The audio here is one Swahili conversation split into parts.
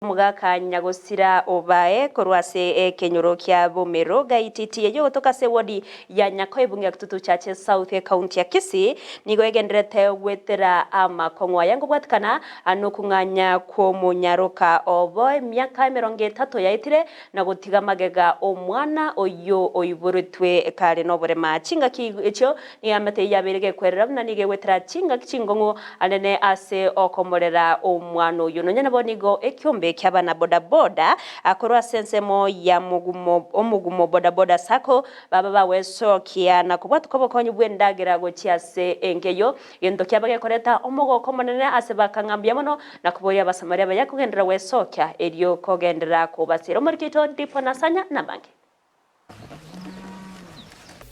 Mugaka Nyagosira obae korwase kenyoro kya Bomero gaititi yo kutoka se wodi ya Nyako ibunge ya Kitutu Chache South County ya Kisii nigo egenderete wetera ama kongwa yangu bwatikana anokunganya ko munyaruka oboy myaka 30 yaitire na gutiga magega omwana oyo oiburutwe kare no burema chinga kicho ni amate yabirege kwerera na nige wetera chinga kichingongo anene ase okomorera omwana oyo no nyana bonigo ekyombe kyabana boda boda akorwa sensemo ya mugumo boda boda sako baba baweso kia na kubwatu kobokonyu bwendagira gochiase engeyo yendo kyabage koreta omogo komonene ase bakangambya mono na kuboya basamaria bayakugendera wesokya elio kogendera kubasira omurikito ndipo nasanya nabange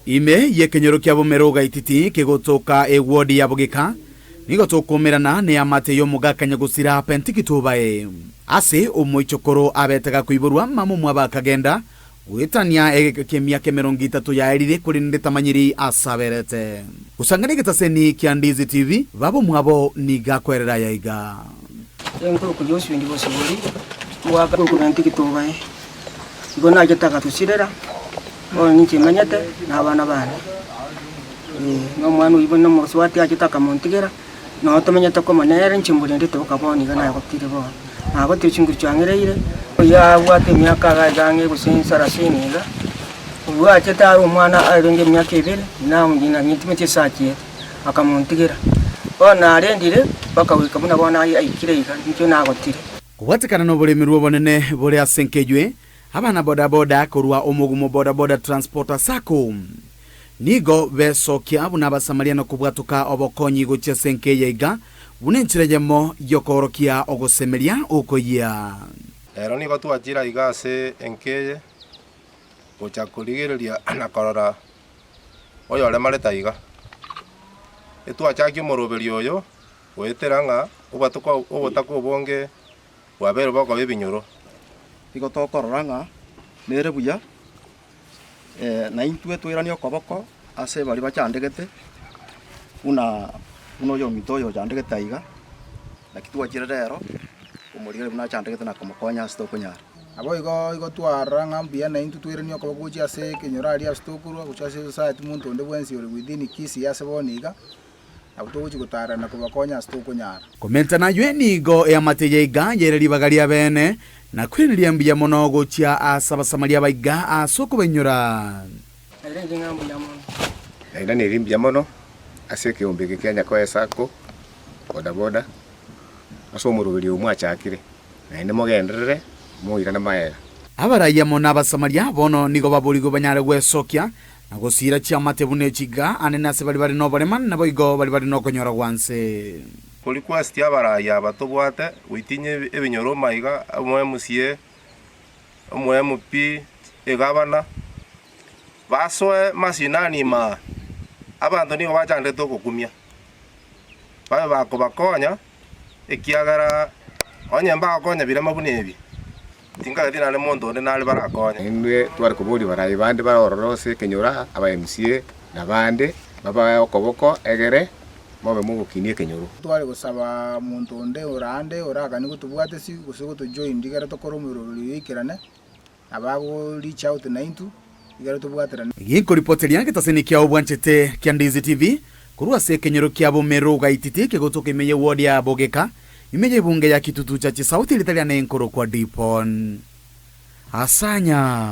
ime yekenyoro kya Bomero gaititi kegotoka ewodi ya Bugika nigo tokomerana ne amate yo Mugaka Nyagosira pentikitubae ase omoichokoro abetaga kuiburwa mamu mwabakagenda wetania emyaka 30 yairire kuri nditamanyiri asaberete usangane getaseni Kyandizi TV babo mwabo nigakwerera yaiga enkuru kujosi ndi bosiburi mwaka pentikitubae igona jetaka tusirera niche manyate na abana bana no mwana uyibona mu swati akitaka montigera no tomanyata ko manere nchimburi ndito kaboni gana yakotire bo abo tichingu changereire ya wate myaka gange gusinsa rasiniga uwa cheta umwana arenge myaka 2 na mjina nyitimete sakie akamontigera bona arendire baka wika muna bona aikireika nicyo nagotire kubatikana no bulemirwo bonene bole asenkejwe abana boda boda korwa omugumo boda boda transporter sako nigo besokia abuna basamaria no kubwatuka obokonyi gocha senke yega bunenchirejemo yokorokia ogosemeria okoya ero nigo twachira igase enkeye gocha kurigereria na korora oyo ole mareta iga etwachaki moroberi oyo weteranga ubatuka obotako bonge wabero bako bebinyoro igo tokororanga nere buya na intwe twirani okoboko ase bali bachandegete uno yo mitoyo chandegete aiga na kitwa kirero umurire buna chandegete na komokonya sto kunyara abo igo twaranga mbia na intu twirani okoboko chi ase kenyora ali astokuru guchase society muntu nde bwensi uri within Kisii ase boniga abutoguchi gutara na komokonya sto kunyara komenta na yenigo eamateye iga yereri bagaria bene na kwiniria mbia mono gochia asabasamaria baiga asoko benyora arenge ngambu ya mono aina ni rimbia mono ase kiombe kenya kwa sako boda boda aso murubiri umwachakire na ine mogenderere muira na maera abaraya mona abasamaria bono nigo baburigo banyare gwesokia na gosira chia matebune chiga anena se bali no barema na boigo bali no konyora gwanse kulikuwa stia baraya batobwate witinye ebinyoro maiga amwe musie amwe mupi egabana basoe masinani ma abantu nigo bachandete tokukumia babe bakobakonya ekiagara onye mbakonya birema bunebi tinga dina le mondo ne nale barakonya indwe twari kuburi barayi bande barorose kenyora aba MCA na bande baba okoboko egere mobe mubukinie kenyoro twari gusaba muntu onde orande oraga ni gutubwate si gusigo to join digara to koromiro likirane abago reach out na intu digara to bwaterane yiko reporter yange taseni kya obwanchete Kyandizi TV kurwa se kenyoro kya Bomero gaititi kegotoka imeye wodi ya Bogeka imeye bunge ya Kitutu Chache South litaliana enkoro kwa Dipon asanya